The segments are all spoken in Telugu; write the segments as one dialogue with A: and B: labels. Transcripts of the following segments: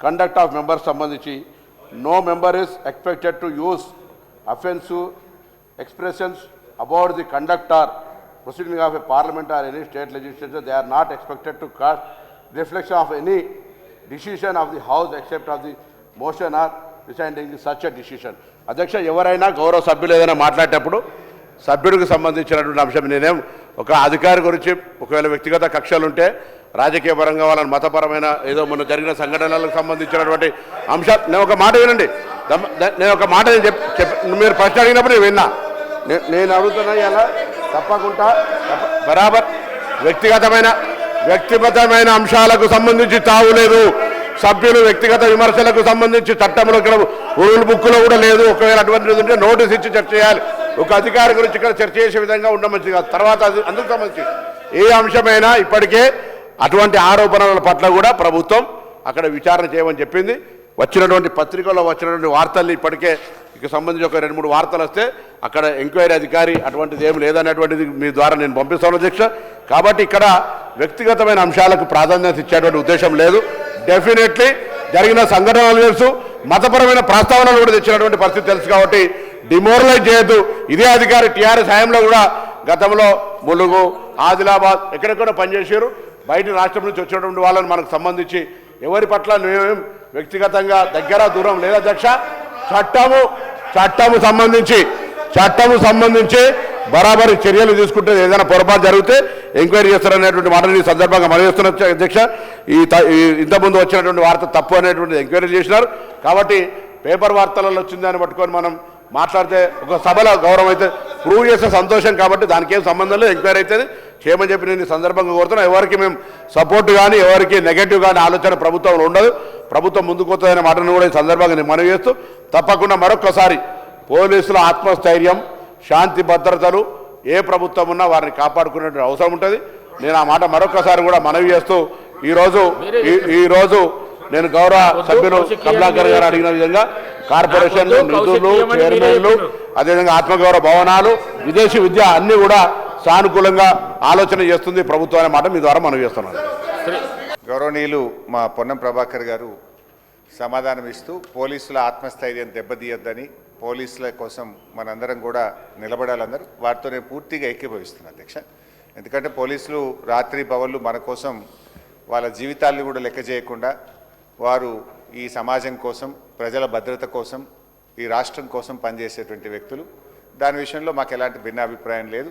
A: కండక్ట్ ఆఫ్ మెంబర్స్ సంబంధించి no member is expected to use offensive expressions about the conduct or proceeding of a parliament or any state legislature. They are not expected to cast reflection of any decision of the house except of the motion or deciding such a decision. అధ్యక్ష, ఎవరైనా గౌరవ సభ్యులు ఏదైనా మాట్లాడేటప్పుడు సభ్యుడికి సంబంధించినటువంటి అంశం, నేనేం ఒక అధికారి గురించి ఒకవేళ వ్యక్తిగత కక్షలు ఉంటే రాజకీయ పరంగా వాళ్ళని మతపరమైన ఏదో మొన్న జరిగిన సంఘటనలకు సంబంధించినటువంటి అంశాలు, నేను ఒక మాట వినండి, నేను ఒక మాట మీరు ప్రశ్న అడిగినప్పుడు నేను విన్నా, నేను అడుగుతున్నా ఇలా తప్పకుండా బరాబర్ వ్యక్తిగతమైన అంశాలకు సంబంధించి తావులేదు. సభ్యులు వ్యక్తిగత విమర్శలకు సంబంధించి చట్టంలో ఇక్కడ రూల్ బుక్లో కూడా లేదు. ఒకవేళ అటువంటిది ఉంటే నోటీస్ ఇచ్చి చర్చ చేయాలి. ఒక అధికారి గురించి ఇక్కడ చర్చ చేసే విధంగా ఉండడం మంచిది కాదు. తర్వాత అందుకు సంబంధించి ఏ అంశమైనా ఇప్పటికే అటువంటి ఆరోపణల పట్ల కూడా ప్రభుత్వం అక్కడ విచారణ చేయమని చెప్పింది. వచ్చినటువంటి పత్రికల్లో వచ్చినటువంటి వార్తల్ని ఇప్పటికే ఇక సంబంధించి ఒక 2-3 వార్తలు వస్తే అక్కడ ఎంక్వైరీ అధికారి అటువంటిది ఏమి లేదనేటువంటిది మీ ద్వారా నేను పంపిస్తాను అధ్యక్ష. కాబట్టి ఇక్కడ వ్యక్తిగతమైన అంశాలకు ప్రాధాన్యత ఇచ్చేటువంటి ఉద్దేశం లేదు. డెఫినెట్లీ జరిగిన సంఘటనలు తెలుసు, మతపరమైన ప్రస్తావనలు కూడా తెచ్చినటువంటి పరిస్థితి తెలుసు. కాబట్టి డిమోరలైజ్ చేయొద్దు. ఇదే అధికారి టీఆర్ఎస్ హయాంలో కూడా గతంలో ములుగు, ఆదిలాబాద్ ఎక్కడెక్కడ పనిచేశారు. బయట రాష్ట్రం నుంచి వచ్చినటువంటి వాళ్ళని మనకు సంబంధించి ఎవరి పట్ల మేమేం వ్యక్తిగతంగా దగ్గర దూరం లేదు అధ్యక్ష. చట్టము సంబంధించి బరాబరి చర్యలు తీసుకుంటే ఏదైనా పొరపాటు జరిగితే ఎంక్వైరీ చేస్తారనేటువంటి మాటని ఈ సందర్భంగా మనం చేస్తున్న అధ్యక్ష. ఇంతకుముందు వచ్చినటువంటి వార్త తప్పు అనేటువంటి ఎంక్వైరీ చేసినారు. కాబట్టి పేపర్ వార్తలలో వచ్చిందని పట్టుకొని మనం మాట్లాడితే ఒక సభలో గౌరవం అయితే ప్రూవ్ చేస్తే సంతోషం. కాబట్టి దానికి ఏం సంబంధం లేదు, ఎంక్వైరీ అయితే చేయమని చెప్పి నేను ఈ సందర్భంగా కోరుతున్నా. ఎవరికి మేము సపోర్ట్ కానీ ఎవరికి నెగటివ్ కానీ ఆలోచన ప్రభుత్వంలో ఉండదు. ప్రభుత్వం ముందుకు వస్తుందనే మాటను కూడా ఈ సందర్భంగా నేను మనవి చేస్తూ, తప్పకుండా మరొక్కసారి పోలీసుల ఆత్మస్థైర్యం, శాంతి భద్రతలు ఏ ప్రభుత్వం ఉన్నా వారిని కాపాడుకునే అవసరం ఉంటుంది. నేను ఆ మాట మరొక్కసారి కూడా మనవి చేస్తూ ఈరోజు నేను గౌరవ సభ్యులు కమలాకర్ గారు అడిగిన విధంగా కార్పొరేషన్లు, నిధులు, చైర్మన్లు, అదేవిధంగా ఆత్మగౌరవ భవనాలు, విదేశీ విద్య అన్నీ కూడా సానుకూలంగా ఆలోచన చేస్తుంది ప్రభుత్వం అనే మాట మీ ద్వారా మనవి చేస్తున్నాను.
B: గౌరవనీయులు మా పొన్నం ప్రభాకర్ గారు సమాధానం ఇస్తూ పోలీసుల ఆత్మస్థైర్యం దెబ్బతీయొద్దని, పోలీసుల కోసం మనందరం కూడా నిలబడాలందరూ వారితో నేను పూర్తిగా ఏకీభవిస్తున్నాను అధ్యక్ష. ఎందుకంటే పోలీసులు రాత్రి పగళ్ళు మన కోసం వాళ్ళ జీవితాలను కూడా లెక్క చేయకుండా వారు ఈ సమాజం కోసం, ప్రజల భద్రత కోసం, ఈ రాష్ట్రం కోసం పనిచేసేటువంటి వ్యక్తులు. దాని విషయంలో మాకు ఎలాంటి భిన్నాభిప్రాయం లేదు.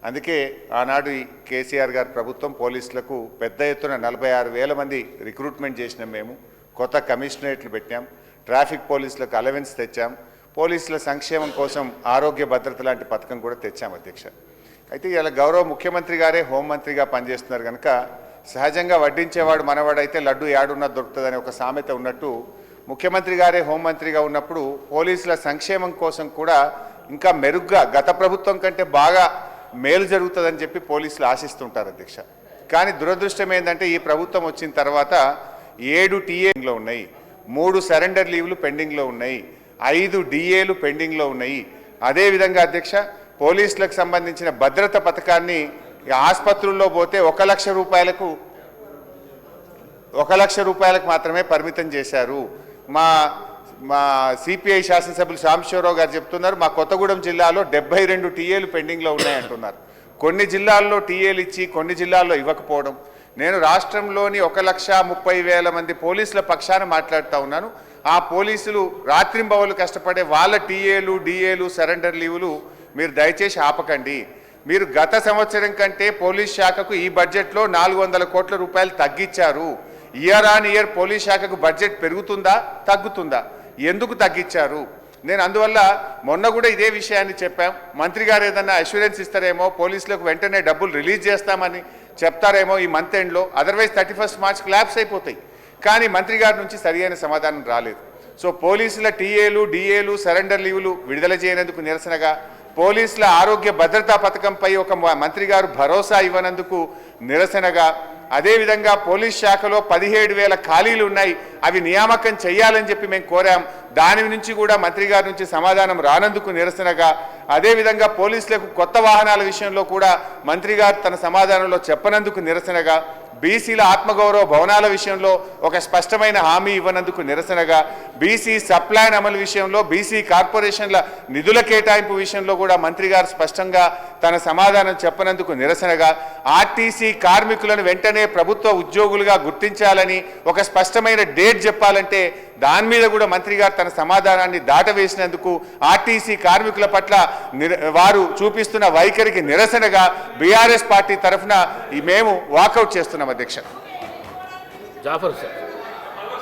B: అందుకే ఆనాడు ఈ కేసీఆర్ గారి ప్రభుత్వం పోలీసులకు పెద్ద ఎత్తున 46,000 మంది రిక్రూట్మెంట్ చేసినాం. మేము కొత్త కమిషనరేట్లు పెట్టాం, ట్రాఫిక్ పోలీసులకు అలవెన్స్ తెచ్చాం, పోలీసుల సంక్షేమం కోసం ఆరోగ్య భద్రత లాంటి పథకం కూడా తెచ్చాం అధ్యక్ష. అయితే ఇలా గౌరవ ముఖ్యమంత్రి గారే హోంమంత్రిగా పనిచేస్తున్నారు కనుక సహజంగా వడ్డించేవాడు మనవాడైతే లడ్డు యాడున్నా దొరుకుతుందని ఒక సామెత ఉన్నట్టు, ముఖ్యమంత్రి గారే హోంమంత్రిగా ఉన్నప్పుడు పోలీసుల సంక్షేమం కోసం కూడా ఇంకా మెరుగ్గా గత ప్రభుత్వం కంటే బాగా మేలు జరుగుతుందని చెప్పి పోలీసులు ఆశిస్తుంటారు అధ్యక్ష. కానీ దురదృష్టం ఏంటంటే ఈ ప్రభుత్వం వచ్చిన తర్వాత 7 టీఏలో ఉన్నాయి, 3 సరెండర్ లీవ్లు పెండింగ్లో ఉన్నాయి, 5 డిఏలు పెండింగ్లో ఉన్నాయి. అదేవిధంగా అధ్యక్ష పోలీసులకు సంబంధించిన భద్రత పథకాన్ని ఆసుపత్రుల్లో పోతే 1 లక్ష రూపాయలకు మాత్రమే పరిమితం చేశారు. మా సిపిఐ శాసనసభ్యులు సాంబశివరావు గారు చెప్తున్నారు, మా కొత్తగూడెం జిల్లాలో 72 టీఏలు పెండింగ్లో ఉన్నాయంటున్నారు. కొన్ని జిల్లాల్లో టీఏలు ఇచ్చి కొన్ని జిల్లాల్లో ఇవ్వకపోవడం. నేను రాష్ట్రంలోని 1,30,000 మంది పోలీసుల పక్షాన మాట్లాడుతూ ఉన్నాను. ఆ పోలీసులు రాత్రింబవలు కష్టపడే వాళ్ళ టీఏలు, డిఏలు, సరెండర్ లీవులు మీరు దయచేసి ఆపకండి. మీరు గత సంవత్సరం కంటే పోలీస్ శాఖకు ఈ బడ్జెట్లో 400 కోట్ల రూపాయలు తగ్గించారు. ఇయర్ ఆన్ ఇయర్ పోలీస్ శాఖకు బడ్జెట్ పెరుగుతుందా తగ్గుతుందా? ఎందుకు తగ్గించారు? నేను అందువల్ల మొన్న కూడా ఇదే విషయాన్ని చెప్పాం. మంత్రి గారు ఏదన్నా అష్యూరెన్స్ ఇస్తారేమో, పోలీసులకు వెంటనే డబ్బులు రిలీజ్ చేస్తామని చెప్తారేమో ఈ మంత్ ఎండ్లో, అదర్వైజ్ 31 మార్చ్ క్లాప్స్ అయిపోతాయి. కానీ మంత్రి గారి నుంచి సరియైన సమాధానం రాలేదు. సో పోలీసుల టీఏలు, డిఏలు, సరెండర్ లీవులు విడుదల చేయనందుకు నిరసనగా, పోలీసుల ఆరోగ్య భద్రతా పథకంపై ఒక మంత్రి గారు భరోసా ఇవ్వనందుకు నిరసనగా, అదేవిధంగా పోలీస్ శాఖలో 17,000 ఖాళీలు ఉన్నాయి, అవి నియామకం చేయాలని చెప్పి మేము కోరాం. దాని నుంచి కూడా మంత్రి గారి నుంచి సమాధానం రానందుకు నిరసనగా, అదేవిధంగా పోలీసులకు కొత్త వాహనాల విషయంలో కూడా మంత్రి గారు తన సమాధానంలో చెప్పనందుకు నిరసనగా, బీసీల ఆత్మగౌరవ భవనాల విషయంలో ఒక స్పష్టమైన హామీ ఇవ్వనందుకు నిరసనగా, బీసీ సప్లాన్ అమలు విషయంలో, బీసీ కార్పొరేషన్ల నిధుల కేటాయింపు విషయంలో కూడా మంత్రి గారు స్పష్టంగా తన సమాధానం చెప్పనందుకు నిరసనగా, ఆర్టీసీ కార్మికులను వెంటనే ప్రభుత్వ ఉద్యోగులుగా గుర్తించాలని ఒక స్పష్టమైన డేట్ చెప్పాలంటే దాని మీద కూడా మంత్రి గారు తన సమాధానాన్ని దాటవేసినందుకు, ఆర్టీసీ కార్మికుల పట్ల వారు చూపిస్తున్న వైఖరికి నిరసనగా బీఆర్ఎస్ పార్టీ తరఫున మేము వాకౌట్ చేస్తున్నాం అధ్యక్ష.
C: జాఫర్ సార్.